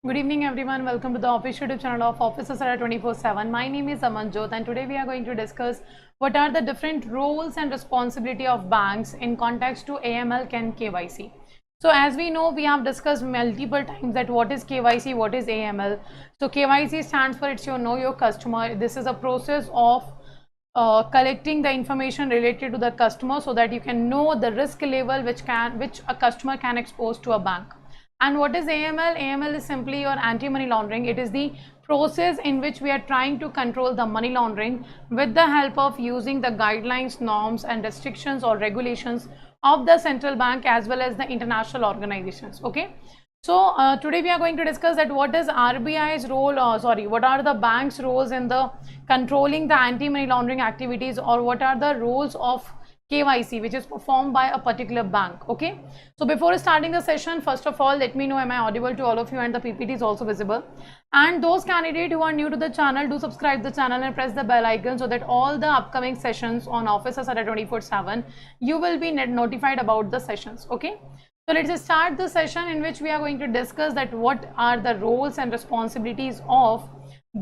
Good evening everyone, welcome to the official YouTube channel of Officers Adda 24/7. My name is Amanjyot and today we are going to discuss what are the different roles and responsibility of banks in context to AML and KYC. So as we know, we have discussed multiple times that what is KYC, what is AML. So KYC stands for it's your know your customer. This is a process of collecting the information related to the customer so that you can know the risk level which a customer can expose to a bank. And what is AML? AML is simply your anti-money laundering. It is the process in which we are trying to control the money laundering with the help of using the guidelines, norms and restrictions or regulations of the central bank as well as the international organizations. Okay. So today we are going to discuss that what is RBI's role, what are the bank's roles in the controlling the anti-money laundering activities, or what are the roles of KYC which is performed by a particular bank. Okay, so before starting the session, first of all, let me know am I audible to all of you and the PPT is also visible. And those candidates who are new to the channel, do subscribe the channel and press the bell icon so that all the upcoming sessions on Officers Adda 24/7 you will be notified about the sessions. Okay, so let's start the session in which we are going to discuss that what are the roles and responsibilities of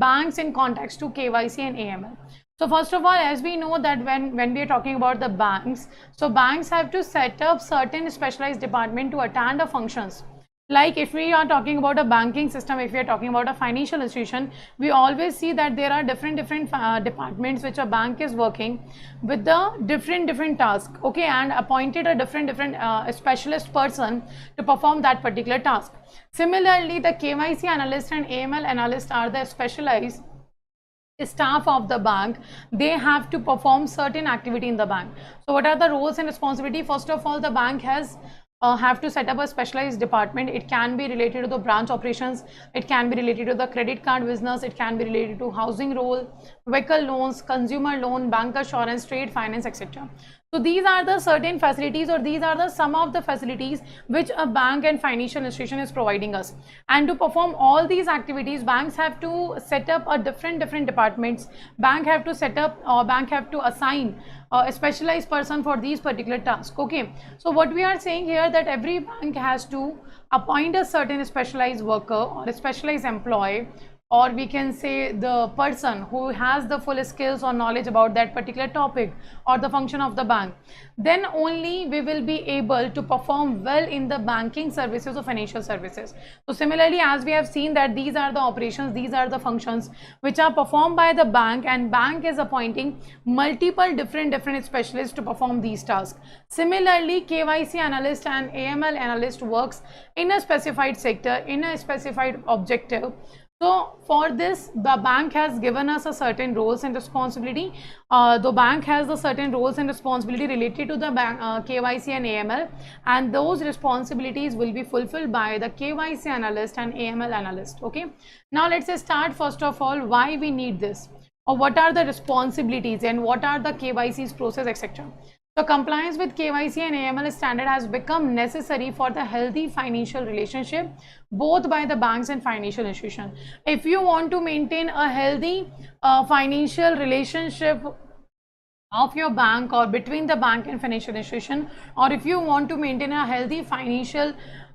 banks in context to KYC and AML. So first of all, as we know that when we are talking about the banks, so banks have to set up certain specialized department to attend the functions. Like if we are talking about a banking system, if we are talking about a financial institution, we always see that there are different departments which a bank is working with the different tasks. Okay, and appointed a different specialist person to perform that particular task. Similarly, the KYC analyst and AML analyst are the specialized staff of the bank. They have to perform certain activity in the bank. So what are the roles and responsibility? First of all, the bank has have to set up a specialized department. It can be related to the branch operations, it can be related to the credit card business, it can be related to housing role, vehicle loans, consumer loan, bank assurance, trade finance, etc. So these are the certain facilities, or these are the some of the facilities which a bank and financial institution is providing us. And to perform all these activities, banks have to set up a different departments. Bank have to set up or bank have to assign a specialized person for these particular tasks. Okay, so what we are saying here that every bank has to appoint a certain specialized worker or a specialized employee, or we can say the person who has the full skills or knowledge about that particular topic or the function of the bank. Then only we will be able to perform well in the banking services or financial services. So similarly, as we have seen that these are the operations, these are the functions which are performed by the bank, and bank is appointing multiple different specialists to perform these tasks. Similarly, KYC analyst and AML analyst works in a specified sector, in a specified objective. So for this, the bank has given us a certain roles and responsibility. The bank has the certain roles and responsibility related to the bank, KYC and AML, and those responsibilities will be fulfilled by the KYC analyst and AML analyst. Okay, now let's start first of all why we need this, or what are the responsibilities and what are the KYC's process, etc. So compliance with KYC and AML standard has become necessary for the healthy financial relationship both by the banks and financial institution. If you want to maintain a healthy financial relationship of your bank or between the bank and financial institution, or if you want to maintain a healthy financial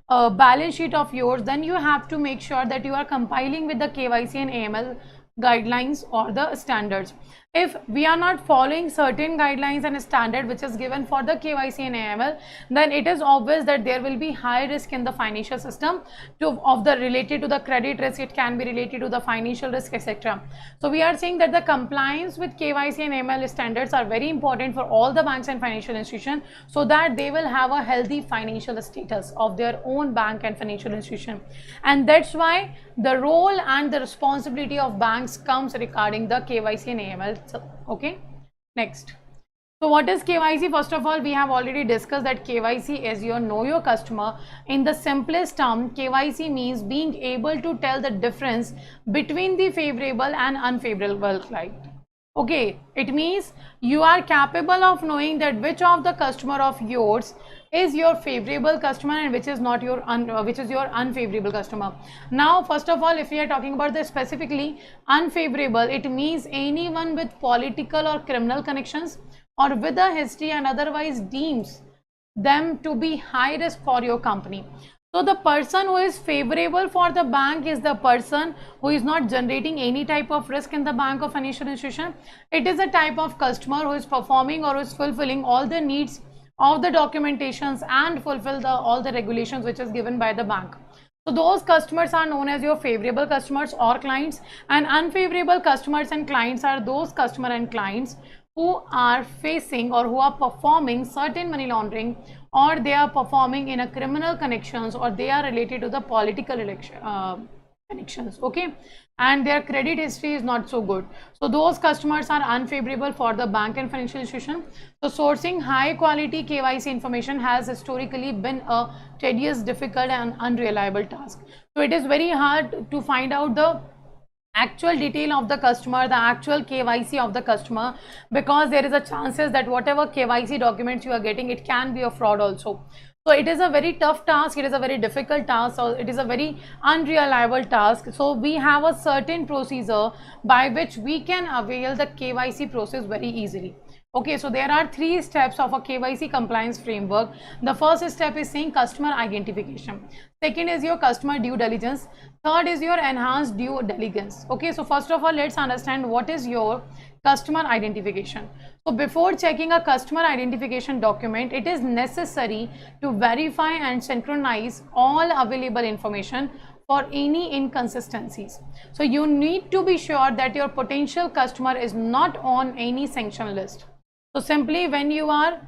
balance sheet of yours, then you have to make sure that you are compiling with the KYC and AML guidelines or the standards. If we are not following certain guidelines and standard which is given for the KYC and AML, then it is obvious that there will be high risk in the financial system related to the credit risk, it can be related to the financial risk, etc. So we are saying that the compliance with KYC and AML standards are very important for all the banks and financial institutions so that they will have a healthy financial status of their own bank and financial institution. And that's why the role and the responsibility of banks comes regarding the KYC and AML. Okay, next. So what is KYC? First of all, we have already discussed that KYC is your know your customer. In the simplest term, KYC means being able to tell the difference between the favorable and unfavorable client. Okay, it means you are capable of knowing that which of the customer of yours is your favorable customer and which is not your unfavorable customer. Now first of all, if we are talking about the specifically unfavorable, it means anyone with political or criminal connections or with a history and otherwise deems them to be high risk for your company. So the person who is favorable for the bank is the person who is not generating any type of risk in the bank or financial institution. It is a type of customer who is performing or is fulfilling all the needs of the documentations and fulfill all the regulations which is given by the bank. So those customers are known as your favorable customers or clients, and unfavorable customers and clients are those customer and clients who are facing or who are performing certain money laundering, or they are performing in a criminal connections, or they are related to the political connections, okay, and their credit history is not so good. So those customers are unfavorable for the bank and financial institution. So sourcing high quality KYC information has historically been a tedious, difficult and unreliable task. So it is very hard to find out the actual detail of the customer, the actual KYC of the customer, because there is a chances that whatever KYC documents you are getting, it can be a fraud also. So it is a very tough task, it is a very difficult task, or it is a very unreliable task. So we have a certain procedure by which we can avail the KYC process very easily. Okay, so there are 3 steps of a KYC compliance framework. The first step is saying customer identification. Second is your customer due diligence. Third is your enhanced due diligence. Okay, so first of all, let's understand what is your customer identification. So before checking a customer identification document, it is necessary to verify and synchronize all available information for any inconsistencies. So you need to be sure that your potential customer is not on any sanction list. So simply when you are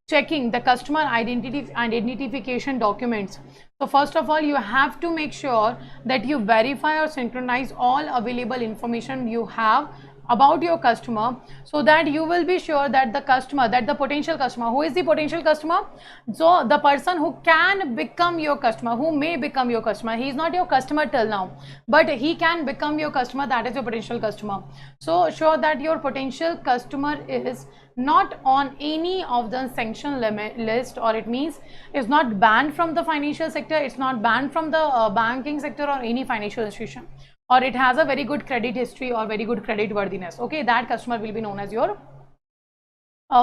checking the customer identification documents, so first of all, you have to make sure that you verify or synchronize all available information you have about your customer, so that you will be sure that the customer, that the potential customer, who is the potential customer? So the person who can become your customer, who may become your customer, he is not your customer till now, but he can become your customer, that is your potential customer. So sure that your potential customer is not on any of the sanction list, or it means is not banned from the financial sector, it's not banned from the banking sector or any financial institution, or it has a very good credit history or very good credit worthiness. Okay, that customer will be known as your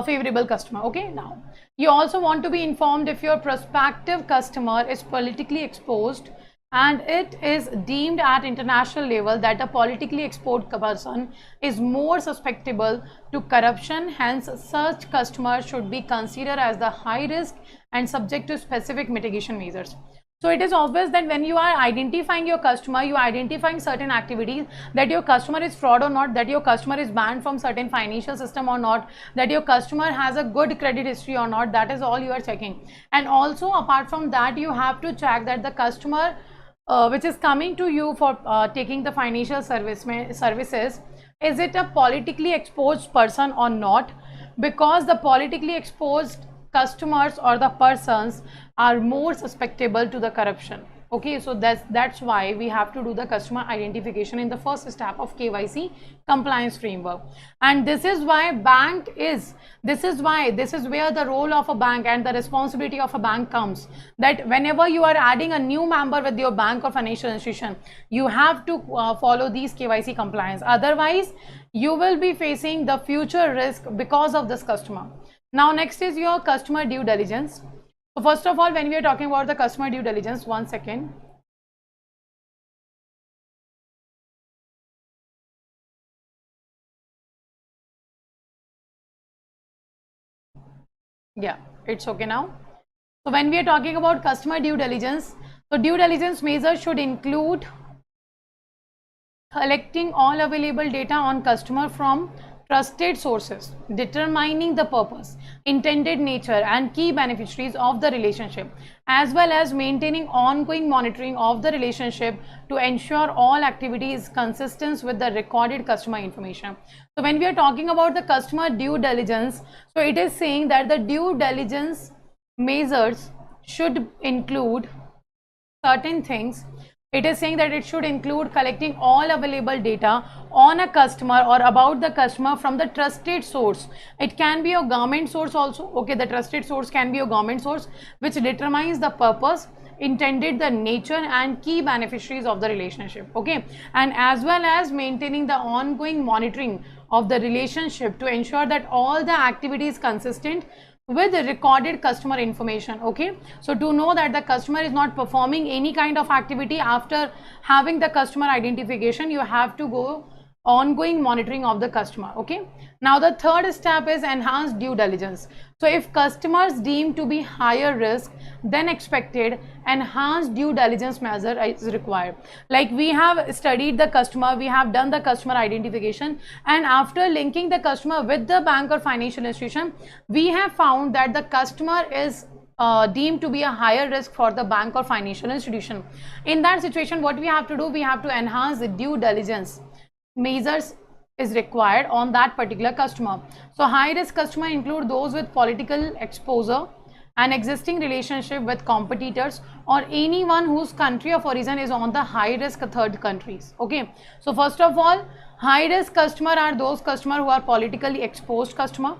favorable customer. Okay, now you also want to be informed if your prospective customer is politically exposed and it is deemed at international level that a politically exposed person is more susceptible to corruption. Hence, such customers should be considered as the high risk and subject to specific mitigation measures. So it is obvious that when you are identifying your customer, you are identifying certain activities, that your customer is fraud or not, that your customer is banned from certain financial system or not, that your customer has a good credit history or not. That is all you are checking. And also apart from that, you have to check that the customer which is coming to you for taking the financial services, is it a politically exposed person or not? Because the politically exposed customers or the persons are more susceptible to the corruption. Okay, so that's why we have to do the customer identification in the first step of KYC compliance framework. And this is why this is where the role of a bank and the responsibility of a bank comes, that whenever you are adding a new member with your bank or financial institution, you have to follow these KYC compliance. Otherwise, you will be facing the future risk because of this customer. Now next is your customer due diligence. So first of all, when we are talking about the customer due diligence, one second. Yeah, it's okay now. So when we are talking about customer due diligence, so due diligence measures should include collecting all available data on customer from trusted sources, determining the purpose, intended nature and key beneficiaries of the relationship, as well as maintaining ongoing monitoring of the relationship to ensure all activity is consistent with the recorded customer information. So when we are talking about the customer due diligence, so it is saying that the due diligence measures should include certain things. It is saying that it should include collecting all available data on a customer or about the customer from the trusted source. It can be a government source also. Okay, the trusted source can be a government source which determines the purpose, intended, the nature and key beneficiaries of the relationship. Okay, and as well as maintaining the ongoing monitoring of the relationship to ensure that all the activity is consistent with recorded customer information. Okay, so to know that the customer is not performing any kind of activity after having the customer identification, you have to go ongoing monitoring of the customer. Okay, now the third step is enhanced due diligence. So if customers deemed to be higher risk than expected, enhanced due diligence measure is required. Like we have studied the customer, we have done the customer identification, and after linking the customer with the bank or financial institution, we have found that the customer is deemed to be a higher risk for the bank or financial institution. In that situation, what we have to do, we have to enhance the due diligence measures is required on that particular customer. So high risk customer include those with political exposure, an existing relationship with competitors, or anyone whose country of origin is on the high risk third countries. Okay, so first of all, high risk customer are those customer who are politically exposed customer,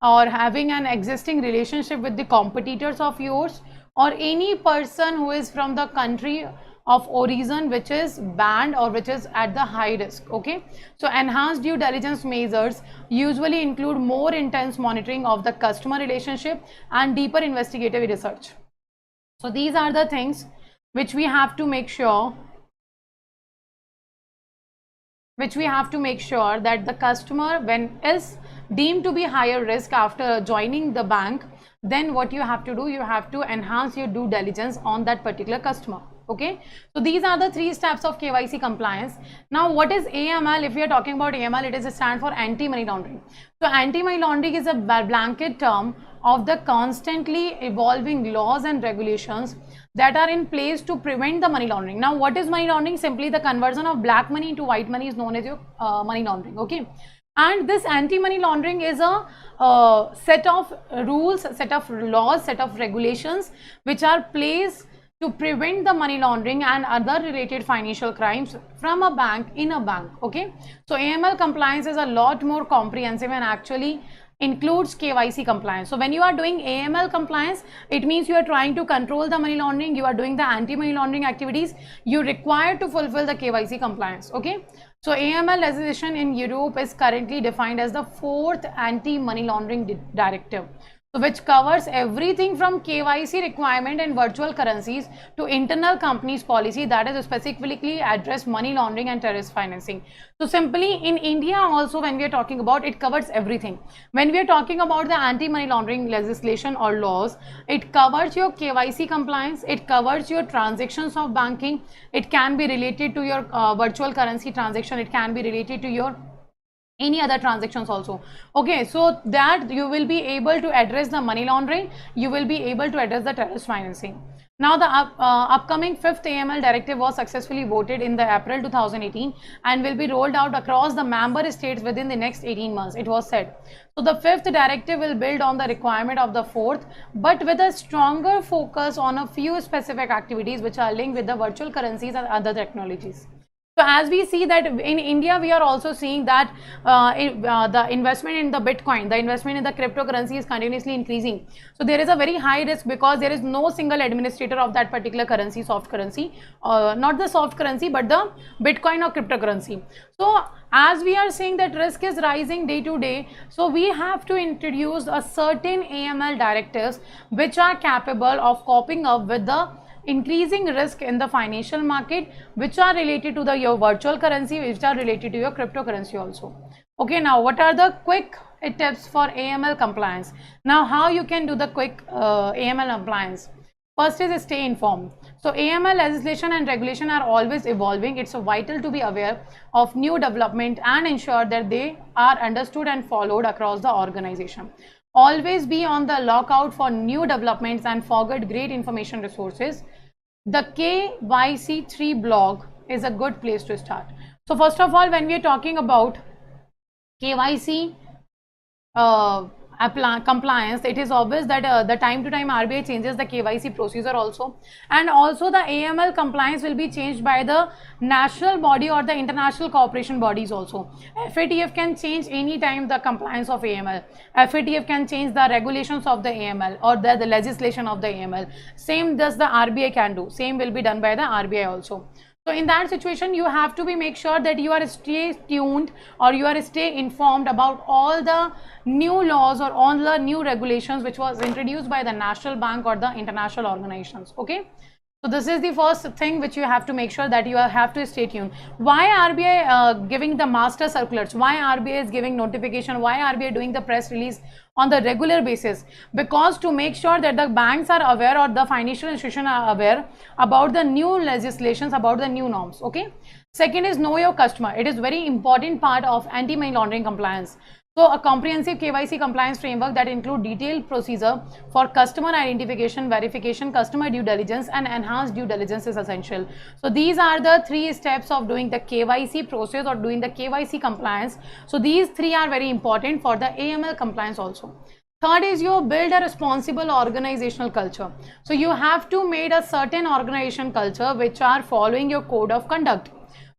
or having an existing relationship with the competitors of yours, or any person who is from the country of origin which is banned or which is at the high risk. Okay, so enhanced due diligence measures usually include more intense monitoring of the customer relationship and deeper investigative research. So these are the things which we have to make sure that the customer, when is deemed to be higher risk after joining the bank, then what you have to do, you have to enhance your due diligence on that particular customer. Okay, so these are the 3 steps of KYC compliance. Now what is AML? If we are talking about AML, it is a stand for anti-money laundering. So anti-money laundering is a blanket term of the constantly evolving laws and regulations that are in place to prevent the money laundering. Now what is money laundering? Simply the conversion of black money into white money is known as your money laundering. Okay, and this anti-money laundering is a set of rules, set of laws, set of regulations which are placed to prevent the money laundering and other related financial crimes from a bank in a bank. Okay, so AML compliance is a lot more comprehensive and actually includes KYC compliance. So when you are doing AML compliance, it means you are trying to control the money laundering, you are doing the anti-money laundering activities, you require to fulfill the KYC compliance. Okay, so AML legislation in Europe is currently defined as the 4th anti-money laundering directive, so which covers everything from KYC requirement and virtual currencies to internal companies policy that is specifically address money laundering and terrorist financing. So simply in India also, when we are talking about, it covers everything. When we are talking about the anti-money laundering legislation or laws, it covers your KYC compliance, it covers your transactions of banking, it can be related to your virtual currency transaction, it can be related to your any other transactions also. Okay, so that you will be able to address the money laundering, you will be able to address the terrorist financing. Now the upcoming 5th AML directive was successfully voted in the April 2018 and will be rolled out across the member states within the next 18 months, it was said. So the 5th directive will build on the requirement of the 4th, but with a stronger focus on a few specific activities which are linked with the virtual currencies and other technologies. So as we see that in India, we are also seeing that the investment in the Bitcoin, the investment in the cryptocurrency is continuously increasing. So there is a very high risk because there is no single administrator of that particular currency, soft currency, not the soft currency, but the Bitcoin or cryptocurrency. So as we are seeing that risk is rising day to day, so we have to introduce a certain AML directives which are capable of coping up with the increasing risk in the financial market, which are related to your virtual currency, which are related to your cryptocurrency also. Okay, now what are the quick tips for AML compliance? Now how you can do the quick AML compliance? First is stay informed. So AML legislation and regulation are always evolving. It's vital to be aware of new development and ensure that they are understood and followed across the organization. Always be on the lookout for new developments and forward great information resources. The KYC 3 blog is a good place to start. So first of all, when we are talking about KYC compliance, it is obvious that the time to time RBI changes the KYC procedure also, and also the AML compliance will be changed by the national body or the international cooperation bodies also. FATF can change any time the compliance of AML. FATF can change the regulations of the AML or the legislation of the AML. Same does the RBI can do. Same will be done by the RBI also. So in that situation, you have to make sure that you are stay tuned, or you are stay informed about all the new laws or all the new regulations which was introduced by the national bank or the international organizations. Okay. So this is the first thing which you have to make sure that you have to stay tuned. Why RBI giving the master circulars? Why RBI is giving notification? Why RBI doing the press release on the regular basis? Because to make sure that the banks are aware, or the financial institutions are aware about the new legislations, about the new norms. Okay. Second is know your customer. It is very important part of anti-money laundering compliance. So a comprehensive KYC compliance framework that include detailed procedure for customer identification, verification, customer due diligence, and enhanced due diligence is essential. So these are the 3 steps of doing the KYC process or doing the KYC compliance. So these 3 are very important for the AML compliance also. Third is you build a responsible organizational culture. So you have to make a certain organization culture which are following your code of conduct.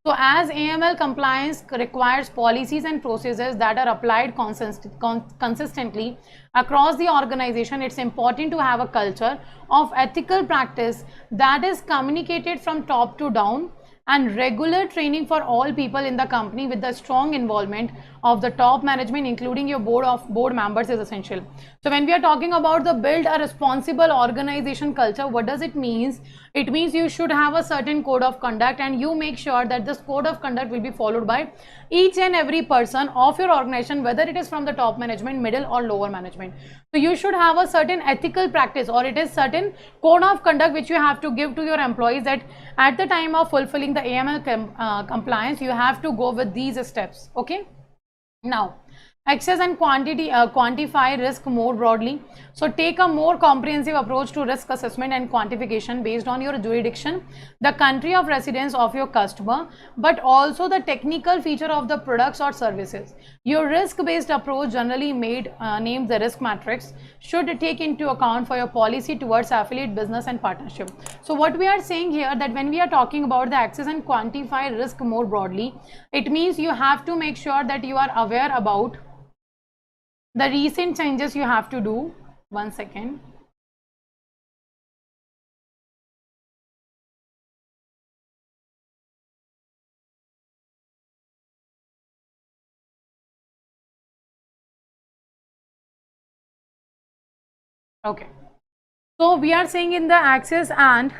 So as AML compliance requires policies and processes that are applied consistently across the organization, it's important to have a culture of ethical practice that is communicated from top to down, and regular training for all people in the company with the strong involvement of the top management, including your board members, is essential. So when we are talking about the build a responsible organization culture, what does it mean? It means you should have a certain code of conduct, and you make sure that this code of conduct will be followed by each and every person of your organization, whether it is from the top management, middle or lower management. So you should have a certain ethical practice, or it is certain code of conduct which you have to give to your employees, that at the time of fulfilling the AML compliance, you have to go with these steps. Okay. Now, assess and quantify risk more broadly. So take a more comprehensive approach to risk assessment and quantification based on your jurisdiction, the country of residence of your customer, but also the technical feature of the products or services. Your risk-based approach, generally named the risk matrix, should take into account for your policy towards affiliate business and partnership. So what we are saying here, that when we are talking about the access and quantify risk more broadly, it means you have to make sure that you are aware about the recent changes you have to do. One second. Okay. So we are saying in the access and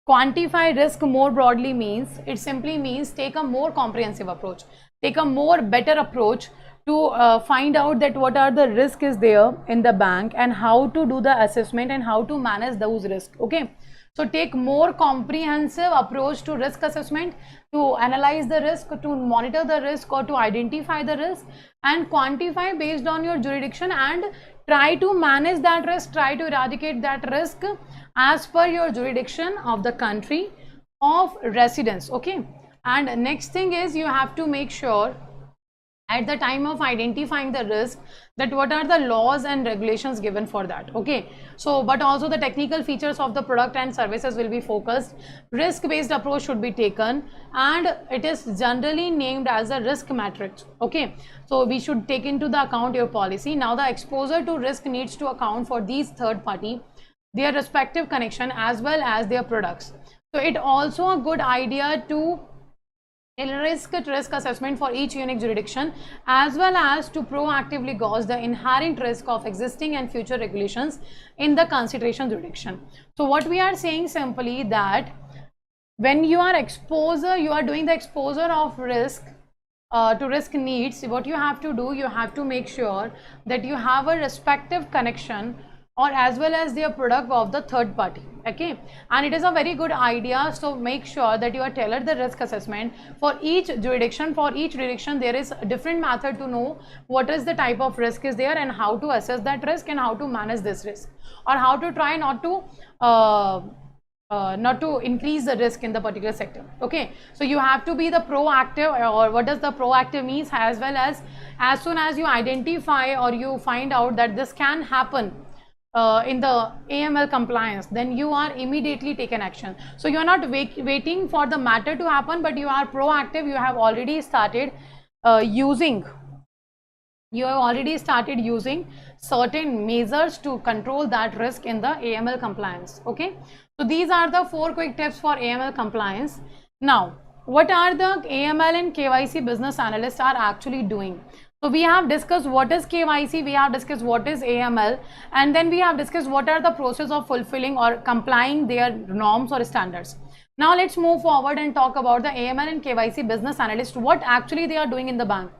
quantify risk more broadly means, it simply means take a more comprehensive approach, take a more better approach to find out that what are the risk is there in the bank, and how to do the assessment and how to manage those risks. Okay. So take more comprehensive approach to risk assessment, to analyze the risk, to monitor the risk, or to identify the risk and quantify based on your jurisdiction, and try to manage that risk, try to eradicate that risk as per your jurisdiction of the country of residence. Okay. And next thing is you have to make sure at the time of identifying the risk that what are the laws and regulations given for that. Okay. So but also the technical features of the product and services will be focused, risk based approach should be taken, and it is generally named as a risk matrix. Okay. So we should take into the account your policy. Now the exposure to risk needs to account for these third party, their respective connection as well as their products. So it also a good idea to risk assessment for each unique jurisdiction, as well as to proactively gauge the inherent risk of existing and future regulations in the consideration jurisdiction. So what we are saying simply that when you are doing the exposure of risk to risk needs, what you have to do, you have to make sure that you have a respective connection or as well as their product of the third party. Okay. And it is a very good idea, so make sure that you are tailored the risk assessment for each jurisdiction. For each jurisdiction there is a different method to know what is the type of risk is there, and how to assess that risk, and how to manage this risk, or how to try not to increase the risk in the particular sector. Okay. So you have to be the proactive, or what does the proactive means, as well as soon as you identify or you find out that this can happen in the AML compliance, then you are immediately taken action. So you are not waiting for the matter to happen, but you are proactive. You have already started using certain measures to control that risk in the AML compliance. Okay. So these are the 4 quick tips for AML compliance. Now, what are the AML and KYC business analysts are actually doing? So we have discussed what is KYC, we have discussed what is AML, and then we have discussed what are the process of fulfilling or complying their norms or standards. Now let's move forward and talk about the AML and KYC business analyst, what actually they are doing in the bank.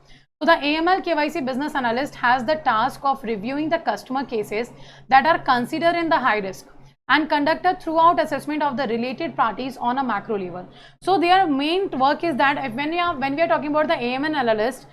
So the AML KYC business analyst has the task of reviewing the customer cases that are considered in the high risk and conducted throughout assessment of the related parties on a macro level. So their main work is that if when we are talking about the AML analyst,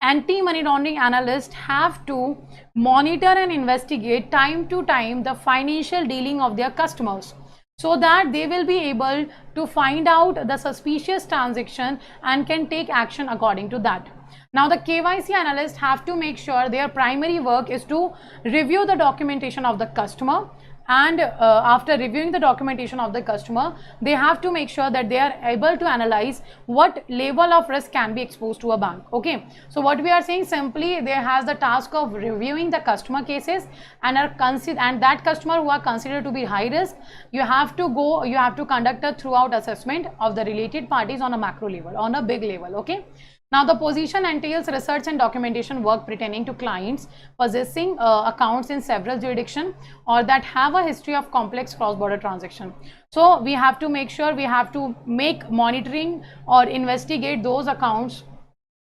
anti-money laundering analysts have to monitor and investigate time to time the financial dealing of their customers, so that they will be able to find out the suspicious transaction and can take action according to that. Now the KYC analysts have to make sure their primary work is to review the documentation of the customer, and after reviewing the documentation of the customer, they have to make sure that they are able to analyze what level of risk can be exposed to a bank. Okay, so what we are saying simply, they has the task of reviewing the customer cases and that customer who are considered to be high risk, you have to conduct a throughout assessment of the related parties on a macro level, on a big level. Okay. Now the position entails research and documentation work pertaining to clients possessing accounts in several jurisdictions or that have a history of complex cross-border transaction. So we have to make sure, we have to make monitoring or investigate those accounts,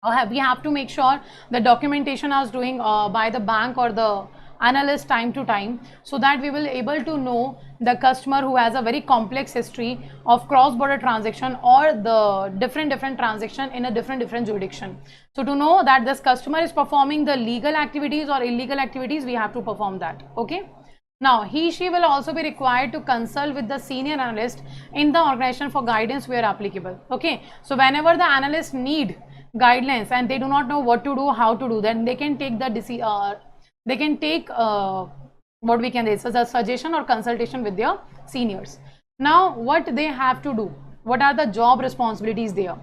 or we have to make sure the documentation is doing by the bank or the analyst time to time, so that we will able to know the customer who has a very complex history of cross-border transaction or the different transaction in a different jurisdiction. So to know that this customer is performing the legal activities or illegal activities, we have to perform that. Okay. Now she will also be required to consult with the senior analyst in the organization for guidance where applicable. Okay, so whenever the analysts need guidelines and they do not know what to do, how to do, then they can take the what we can say, a suggestion or consultation with their seniors. Now what they have to do, what are the job responsibilities there?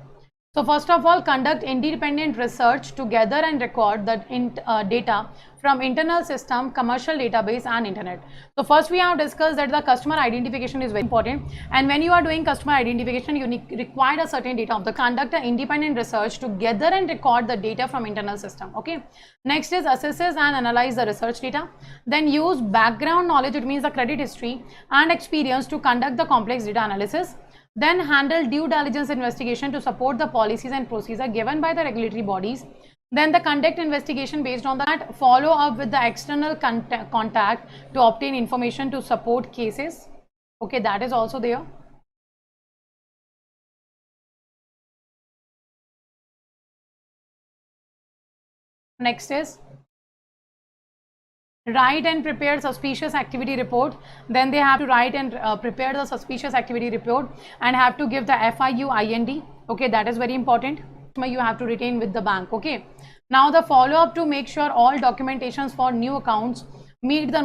So first of all, conduct independent research to gather and record the data from internal system, commercial database and internet. So first we have discussed that the customer identification is very important, and when you are doing customer identification, you require a certain data of the conduct an independent research to gather and record the data from internal system. Okay. Next is assesses and analyze the research data. Then use background knowledge, it means the credit history and experience to conduct the complex data analysis. Then handle due diligence investigation to support the policies and procedure given by the regulatory bodies. Then the conduct investigation based on that, follow up with the external contact to obtain information to support cases. Okay, that is also there. Next is write and prepare suspicious activity report. Then they have to write and prepare the suspicious activity report and have to give the FIUIND. Okay, that is very important. You have to retain with the bank. Okay, now the follow up to make sure all documentations for new accounts meet the